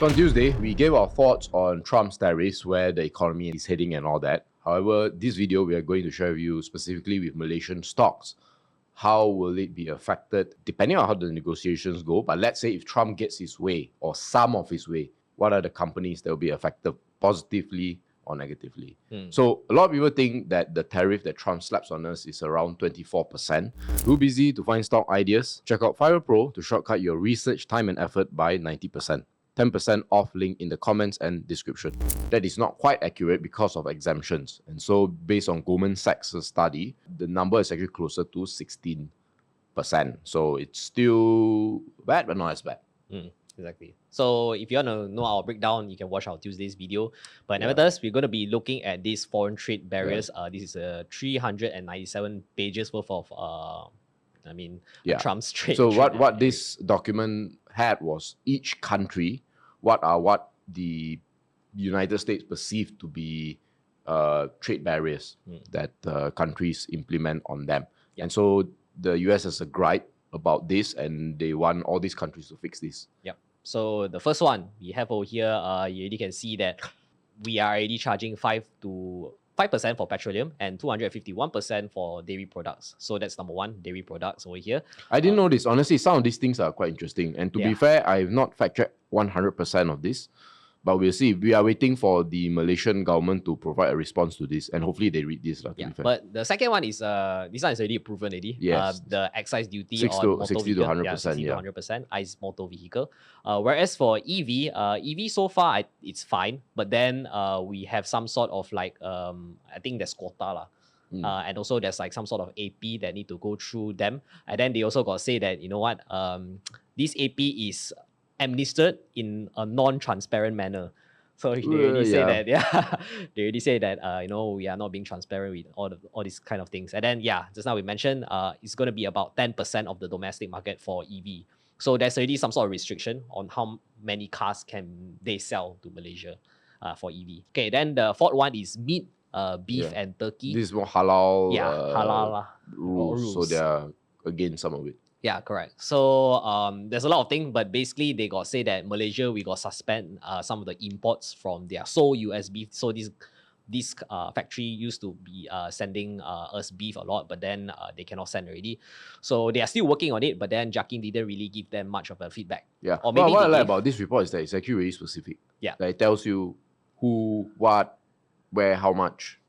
So on Tuesday, we gave our thoughts on Trump's tariffs, where the economy is heading and all that. However, this video we are going to share with you specifically with Malaysian stocks. How will it be affected depending on how the negotiations go? But let's say if Trump gets his way or some of his way, what are the companies that will be affected positively or negatively? So a lot of people think that the tariff that Trump slaps on us is around 24%. Too busy to find stock ideas? Check out Apparel Pro to shortcut your research time and effort by 90%. 10% off link in the comments and description. That is not quite accurate because of exemptions. And so based on Goldman Sachs' study, the number is actually closer to 16%. So it's still bad, but not as bad. Exactly. So if you want to know our breakdown, you can watch our Tuesday's video. But nevertheless, we're going to be looking at these foreign trade barriers. This is 397 pages worth of Trump's trade. So what this document had was each country, what the United States perceived to be trade barriers that countries implement on them. And so the US has a gripe about this, and they want all these countries to fix this. So the first one we have over here, you already can see that we are already charging 5% for petroleum and 251% for dairy products. So that's number one, dairy products over here. I didn't know this. Honestly, some of these things are quite interesting. And to be fair, I have not fact-checked 100% of this. But we'll see. We are waiting for the Malaysian government to provide a response to this. And hopefully they read this. But the second one is, this one is already proven already. Yes. The excise duty 60 on motor to vehicle. 100%. 60 to 100%, ICE motor vehicle. Whereas for EV so far, it's fine. But then we have some sort of like, I think there's quota lah. And also there's like some sort of AP that need to go through them. And then they also got to say that, you know what, this AP is administered in a non-transparent manner. So they already say that, they already say that, we are not being transparent with all these kind of things. And then, just now we mentioned, it's going to be about 10% of the domestic market for EV. So there's already some sort of restriction on how many cars can they sell to Malaysia for EV. Okay, then the fourth one is meat, beef and turkey. This is more halal, halal rules. So they are against some of it. Yeah, correct. So there's a lot of things, but basically they got say that Malaysia, we got suspend some of the imports from their sole US beef. So this factory used to be sending us beef a lot, but then they cannot send already. So they are still working on it, but then Jakim didn't really give them much of a feedback. Yeah. Or maybe what I like about this report is that it's actually really specific. Yeah. Like it tells you who, what, where, how much.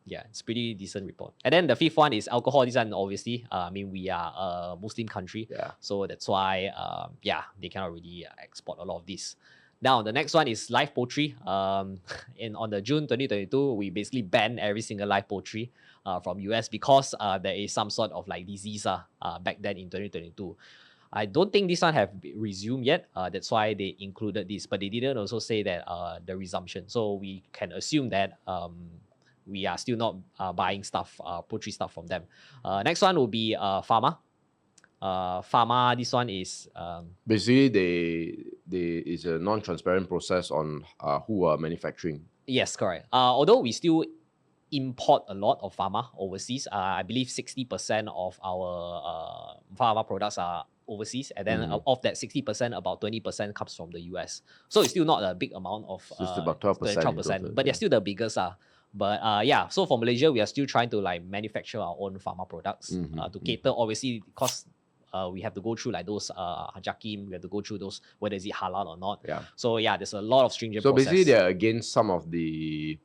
Yeah, it's pretty decent report. And then the fifth one is alcohol. This one, obviously, we are a Muslim country. So that's why, they cannot really export a lot of this. Now, the next one is live poultry. On the June 2022, we basically banned every single live poultry from US because there is some sort of like disease back then in 2022. I don't think this one have resumed yet. That's why they included this, but they didn't also say that the resumption. So we can assume that we are still not buying stuff, poultry stuff from them. Next one will be pharma. Pharma, this one is basically it's a non-transparent process on who are manufacturing. Yes, correct. Although we still import a lot of pharma overseas, I believe 60% of our pharma products are overseas, and then of that 60%, about 20% comes from the US. So it's still not a big amount of so it's about 12%, but they're still the biggest. But so for Malaysia, we are still trying to like manufacture our own pharma products to cater, obviously, because we have to go through like those Jakim, we have to go through those, whether is it halal or not. So there's a lot of stringent process. So basically they're against some of the,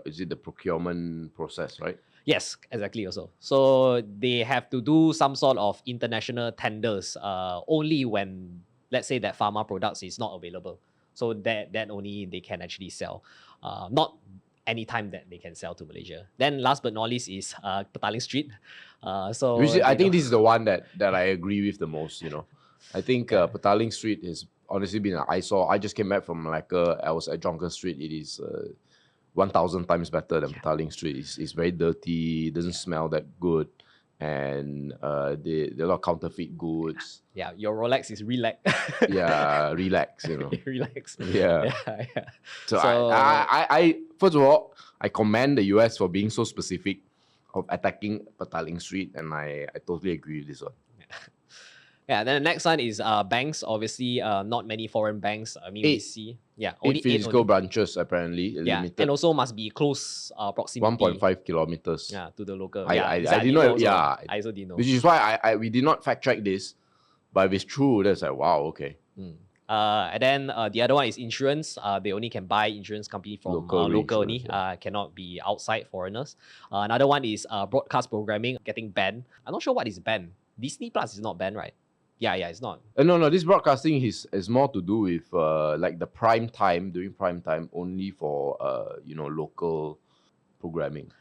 is it the procurement process, right? Yes, exactly also. So they have to do some sort of international tenders only when, let's say, that pharma products is not available. So that only they can actually sell. Not anytime that they can sell to Malaysia. Then last but not least is Petaling Street. I think this is the one that I agree with the most, I think Petaling Street has honestly been an eyesore. I just came back from Malacca. I was at Jonker Street. It is 1,000 times better than Petaling Street. It's very dirty, doesn't smell that good. And there are a lot of counterfeit goods. Yeah, your Rolex is relax. Relax, Relax. Yeah. So I first of all, I commend the US for being so specific of attacking Petaling Street, and I totally agree with this one. Yeah, then the next one is banks. Obviously, not many foreign banks. I mean, we 8. see, yeah, 8 only eight physical only. branches apparently Yeah, limited. and also must be close proximity. 1.5 kilometers. Yeah, to the local. I, Yeah, I, it's I like, didn't didn't know. also, Yeah, I also didn't know. which is why we did not fact check this. But if it's true, that's like wow, okay. And then the other one is insurance. They only can buy insurance company from Local local only. reinsurance, Cannot be outside foreigners. Another one is broadcast programming getting banned. I'm not sure what is banned. Disney Plus is not banned, right? Yeah, it's not. No. This broadcasting is more to do with like the prime time during prime time only for local programming.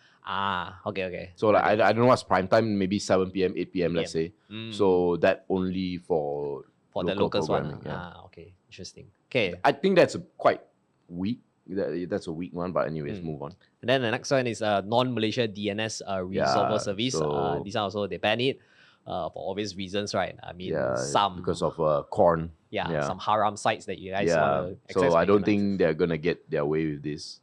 Okay. So like I don't know what's prime time. Maybe 7 p.m., 8 p.m. Let's say. So that only for the locals one. programming. Yeah. Okay, interesting. Okay, I think that's quite weak. That's a weak one. But anyways, move on. and then the next one is non-Malaysia DNS resolver service. so- These are also they ban it for obvious reasons, right? I mean, some because of corn. some haram sites that you guys Yeah. want to access. So I but don't cannot think they're gonna get their way with this.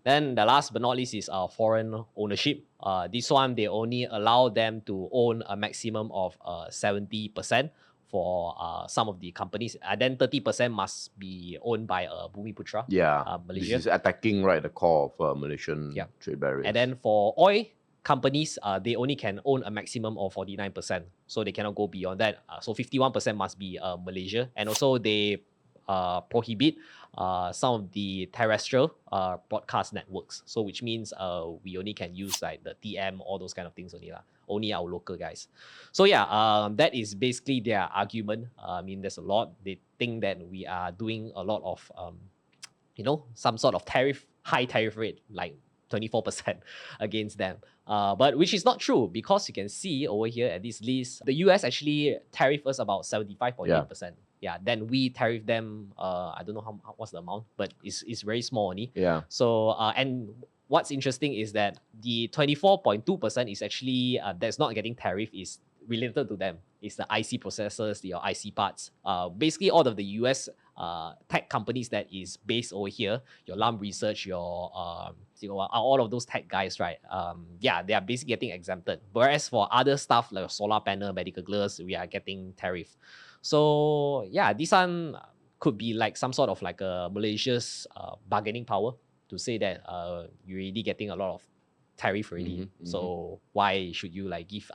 Then the last but not least is foreign ownership. This one, they only allow them to own a maximum of 70% for some of the companies. Then 30% must be owned by Bumiputra, Yeah, Malaysia. this is attacking right the core of Malaysian trade barriers. And then for oil companies, they only can own a maximum of 49%. So they cannot go beyond that. So 51% must be Malaysia. And also they prohibit some of the terrestrial broadcast networks. So which means we only can use like the TM, all those kind of things only lah. Only our local guys. So that is basically their argument. I mean, there's a lot. They think that we are doing a lot of some sort of high tariff rate, like 24% against them. But which is not true, because you can see over here at this list, the US actually tariff us about 75.8%. Yeah, then we tariff them, I don't know what's the amount, but it's very small only. Yeah. So, and what's interesting is that the 24.2% is actually, that's not getting tariff, is related to them. It's the IC processors, your IC parts. Basically, all of the US tech companies that is based over here, your Lam Research, your all of those tech guys, right? They are basically getting exempted. Whereas for other stuff like solar panel, medical gloves, we are getting tariff. So this one could be like some sort of like a Malaysia's bargaining power to say that you're already getting a lot of tariff already. So why should you like give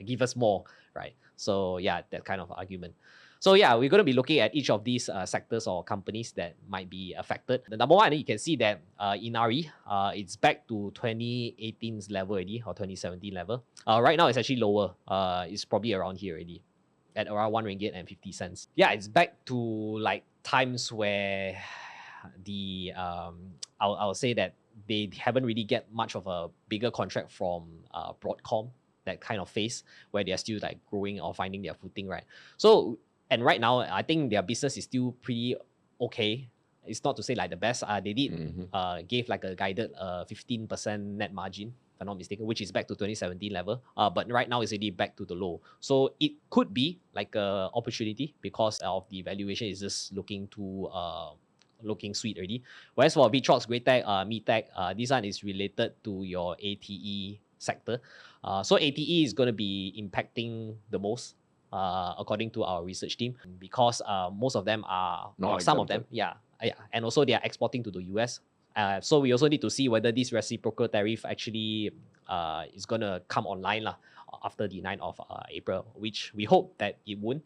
give us more, right? So that kind of argument. So we're going to be looking at each of these sectors or companies that might be affected. The number one, you can see that Inari, it's back to 2018's level already, or 2017 level. Right now, it's actually lower. It's probably around here already, at around 1 ringgit and 50 cents. It's back to like times where the I'll say that they haven't really get much of a bigger contract from Broadcom, that kind of phase where they're still like growing or finding their footing, right? So, and right now, I think their business is still pretty okay. It's not to say like the best. They did gave like a guided 15% net margin, if I'm not mistaken, which is back to 2017 level. But right now it's already back to the low. So it could be like a opportunity because of the valuation is just looking too looking sweet already. Whereas for Vitrox, Greatech, MeTech, this one is related to your ATE sector. So ATE is going to be impacting the most, according to our research team, because most of them are, or some of them, and also they are exporting to the US. So we also need to see whether this reciprocal tariff actually is going to come online after the 9th of April, which we hope that it won't.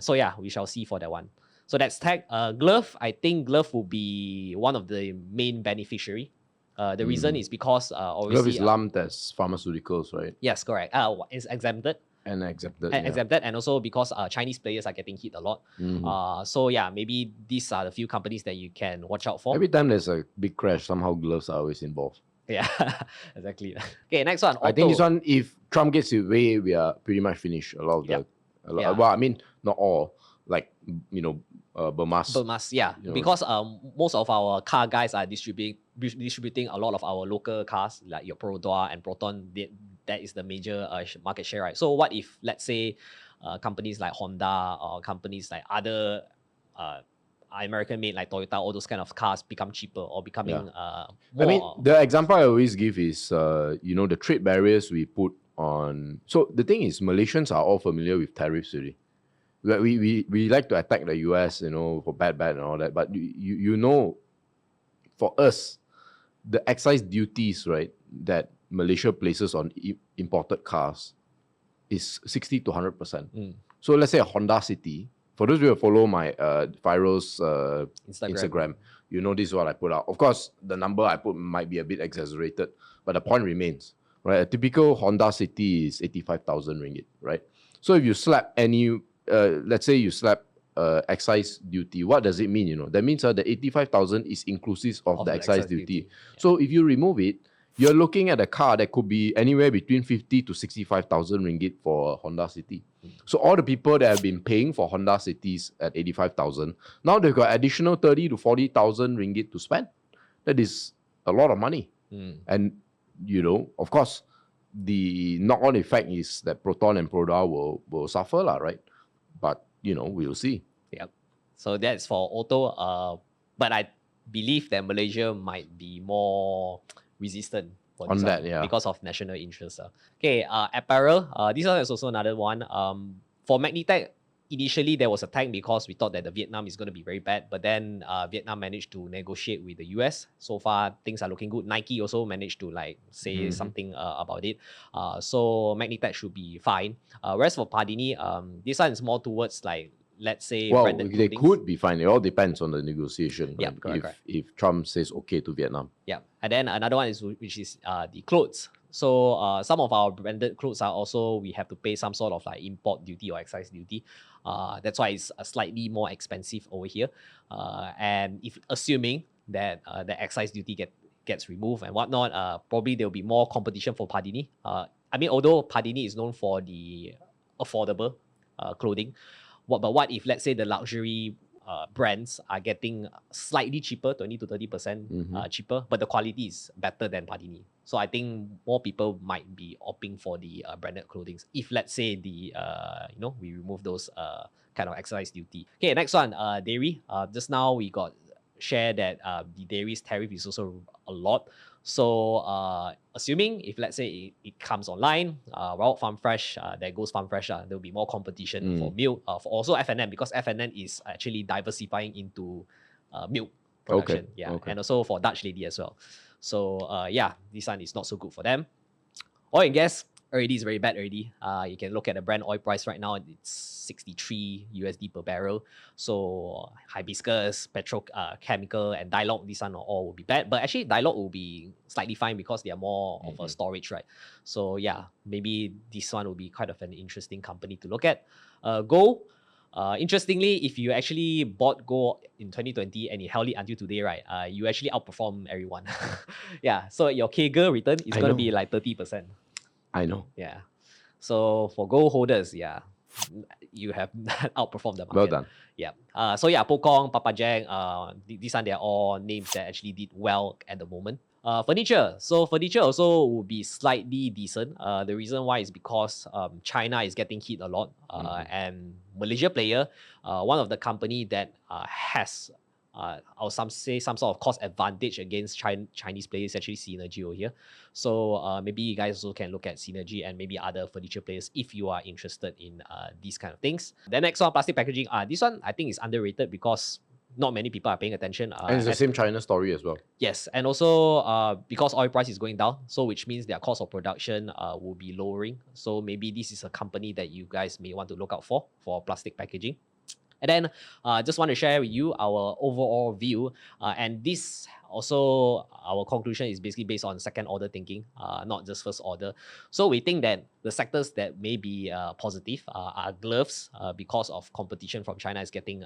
So we shall see for that one. So that's tech. Glove, I think Glove will be one of the main beneficiary. The reason is because obviously Glove is lumped as pharmaceuticals, right? Yes, correct. It's exempted. And exempted. Exempted, and also because Chinese players are getting hit a lot. So maybe these are the few companies that you can watch out for. Every time there's a big crash, somehow gloves are always involved. Yeah, exactly. Okay, next one. I think this one, if Trump gets his way, we are pretty much finished. A lot of the, well, I mean, not all. Like Burmas. Because most of our car guys are distributing a lot of our local cars, like your Perodua and Proton. That is the major market share, right? So what if, let's say, companies like Honda or companies like other American-made like Toyota, all those kind of cars become cheaper or becoming more. I mean, the example I always give is, the trade barriers we put on. So the thing is, Malaysians are all familiar with tariffs already. We like to attack the US, for bad and all that. But you know, for us, the excise duties, right, that Malaysia places on imported cars is 60 to 100%. So let's say a Honda City. For those who follow my Viral's Instagram, you know this is what I put out. Of course, the number I put might be a bit exaggerated, but the point remains, right? A typical Honda City is 85,000 ringgit, right? So if you slap any, let's say you slap excise duty, what does it mean? That means the 85,000 is inclusive of the excise duty. Yeah. So if you remove it, you're looking at a car that could be anywhere between 50 to 65,000 ringgit for a Honda City. So all the people that have been paying for Honda Cities at 85,000, now they've got additional 30 to 40,000 ringgit to spend. That is a lot of money. And, of course, the knock-on effect is that Proton and Proda will suffer, right? But, we'll see. Yep. So that's for auto. But I believe that Malaysia might be more resistant for this on that, yeah, because of national interest. Okay, apparel. This one is also another one. For Magnitech, initially there was a tank because we thought that the Vietnam is going to be very bad, but then Vietnam managed to negotiate with the US. So far, things are looking good. Nike also managed to say something about it. So Magnitech should be fine. Whereas for Pardini, this one is more towards let's say, they could be fine. It all depends on the negotiation. Yeah, right? correct. If Trump says okay to Vietnam. Yeah, and then another one is which is the clothes. So some of our branded clothes are also, we have to pay some sort of import duty or excise duty. That's why it's slightly more expensive over here. And if assuming that the excise duty gets removed and whatnot, probably there will be more competition for Pardini. Although Pardini is known for the affordable clothing, but what if, let's say, the luxury brands are getting slightly cheaper, 20 to 30% cheaper, but the quality is better than Pardini? So I think more people might be opting for the branded clothing if, let's say, we remove those kind of excise duty. Okay, next one, dairy. Just now we got shared that the dairy's tariff is also a lot. So assuming if, let's say, it comes online, Farm Fresh, there goes Farm Fresh, there will be more competition for milk, for also F&N, because F&N is actually diversifying into milk production. Okay. Yeah, okay. And also for Dutch Lady as well. So this one is not so good for them. Oil and gas already is very bad already. You can look at the Brent oil price right now. It's $63 USD per barrel. So hibiscus, petrochemical, and dialogue, this one all will be bad. But actually, dialogue will be slightly fine because they are more of a storage, right? So yeah, maybe this one will be kind of an interesting company to look at. Gold. Interestingly, if you actually bought gold in 2020 and you held it until today, right, you actually outperform everyone. Yeah, so your CAGR return is going to be 30%. I know. Yeah. So for gold holders, yeah, you have outperformed the market. Well done. Yeah. Pokong, Papa Jack, these are they're all names that actually did well at the moment. Furniture. So furniture also will be slightly decent. The reason why is because China is getting hit a lot. And Malaysia player, one of the company that has some sort of cost advantage against Chinese players, actually Synergy over here. So maybe you guys also can look at Synergy and maybe other furniture players if you are interested in these kind of things. The next one, plastic packaging. This one I think is underrated because not many people are paying attention. And it's the same China story as well. Yes, and also because oil price is going down, so which means their cost of production will be lowering. So maybe this is a company that you guys may want to look out for plastic packaging. And then just want to share with you our overall view. And this also, our conclusion is basically based on second order thinking, not just first order. So we think that the sectors that may be positive are gloves because of competition from China is getting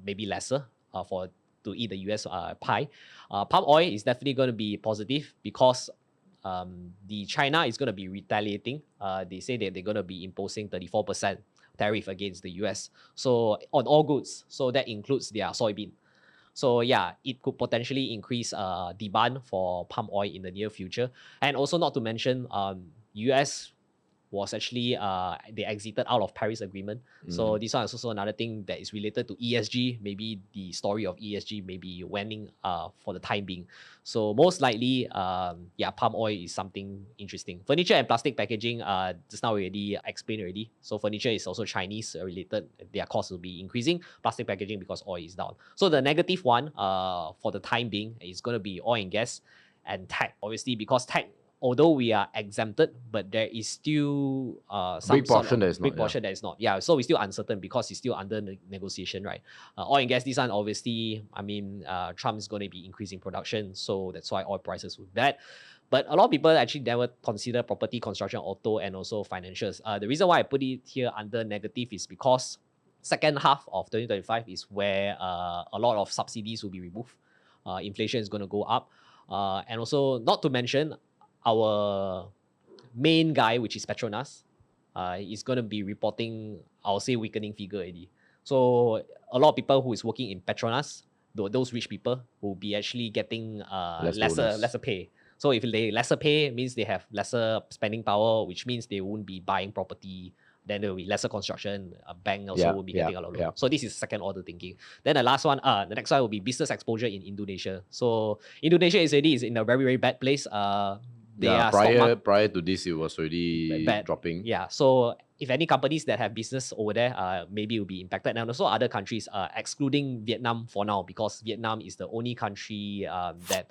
maybe lesser to eat the US pie. Palm oil is definitely going to be positive because the China is going to be retaliating. They say that they're going to be imposing 34% tariff against the US. So on all goods, so that includes their soybean. So yeah, it could potentially increase demand for palm oil in the near future. And also not to mention, US was actually they exited out of Paris Agreement. So this one is also another thing that is related to ESG. Maybe the story of ESG may be waning for the time being. So most likely, palm oil is something interesting. Furniture and plastic packaging, just now we already explained already. So furniture is also Chinese related. Their cost will be increasing. Plastic packaging because oil is down. So the negative one for the time being is going to be oil and gas and tech. Obviously, because tech, although we are exempted, but there is still some big portion that is not. portion that is not. Yeah, so we're still uncertain because it's still under negotiation, right? Oil and gas, this one obviously, I mean, Trump is going to be increasing production, so that's why oil prices will be bad. But a lot of people actually never consider property, construction, auto, and also financials. The reason why I put it here under negative is because second half of 2025 is where a lot of subsidies will be removed. Inflation is going to go up. And also, not to mention, our main guy, which is Petronas, is going to be reporting, I'll say, weakening figure already. So a lot of people who is working in Petronas, those rich people, will be actually getting lesser pay. So if they lesser pay, means they have lesser spending power, which means they won't be buying property. Then there will be lesser construction. A bank also will be getting a lot lower. So this is second order thinking. Then the last one, the next one will be business exposure in Indonesia. So Indonesia is in a very, very bad place. Prior to this, it was already dropping. Yeah, so if any companies that have business over there, maybe will be impacted. And also other countries, excluding Vietnam for now, because Vietnam is the only country that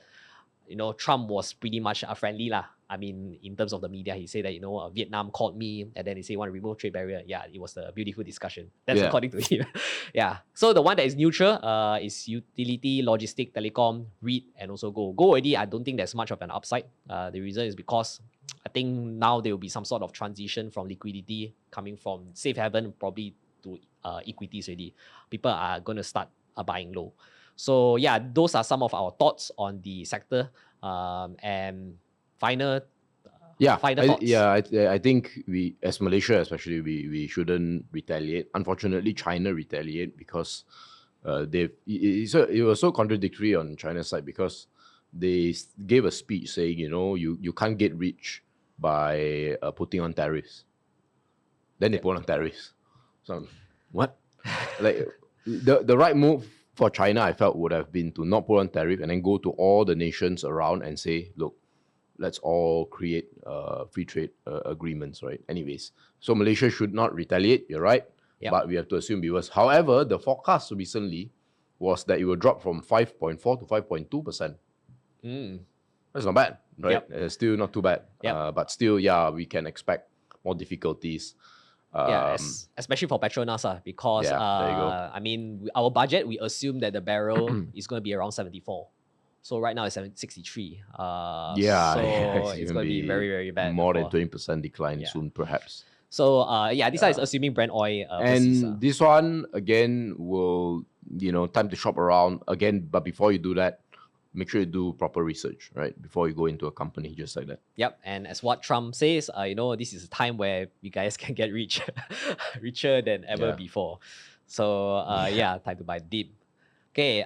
Trump was pretty much friendly lah. I mean, in terms of the media, he said that Vietnam called me and then he said want to remove trade barrier. Yeah, it was a beautiful discussion. That's according to him. Yeah. So the one that is neutral is utility, logistic, telecom, REIT, and also gold. Gold already, I don't think there's much of an upside. The reason is because I think now there will be some sort of transition from liquidity coming from safe haven probably to equities already. People are going to start buying low. So yeah, those are some of our thoughts on the sector. And final thoughts. I think we, as Malaysia especially, we shouldn't retaliate. Unfortunately, China retaliate because it was so contradictory on China's side because they gave a speech saying you can't get rich by putting on tariffs. Then they put on tariffs. So what? Like the right move for China, I felt, would have been to not put on tariff and then go to all the nations around and say, look, let's all create free trade agreements, right? Anyways, so Malaysia should not retaliate, you're right, but we have to assume viewers. However, the forecast recently was that it will drop from 5.4 to 5.2%. That's not bad, right? Still not too bad. But still, we can expect more difficulties. Especially for Petronas, because there you go. I mean, our budget, we assume that the barrel is going to be around 74. So right now it's 63. So it's going to be very, very bad. More than 20% decline soon, perhaps. So this one is assuming Brent oil. And this one, again, will, time to shop around again. But before you do that, make sure you do proper research, right? Before you go into a company just like that. Yep. And as what Trump says, this is a time where you guys can get rich, richer than ever before. So time to buy deep. Okay,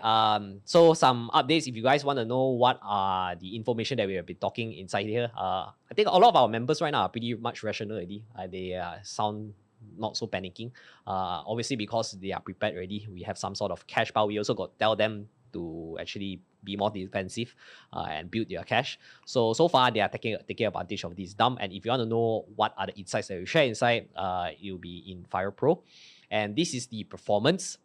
so some updates. If you guys want to know what are the information that we have been talking inside here, I think a lot of our members right now are pretty much rational already. They sound not so panicking. Obviously, because they are prepared already, we have some sort of cash, but we also got tell them to actually be more defensive and build their cash. So far, they are taking advantage of this dump. And if you want to know what are the insights that we share inside, it will be in Fire Pro. And this is the performance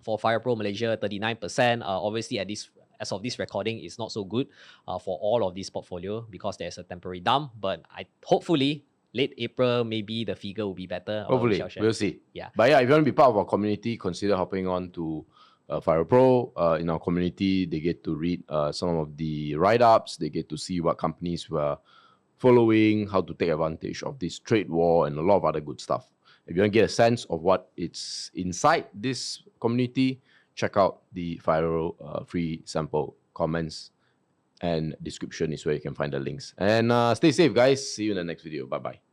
for Fire Pro Malaysia, 39%. Obviously, as of this recording, it's not so good for all of this portfolio because there's a temporary dump. But hopefully, late April, maybe the figure will be better. Hopefully, we'll see. Yeah. But if you want to be part of our community, consider hopping on to Fire Pro. In our community, they get to read some of the write-ups. They get to see what companies were following, how to take advantage of this trade war, and a lot of other good stuff. If you want to get a sense of what it's inside this community, check out the Fire free sample. Comments and description is where you can find the links. And stay safe, guys. See you in the next video. Bye-bye.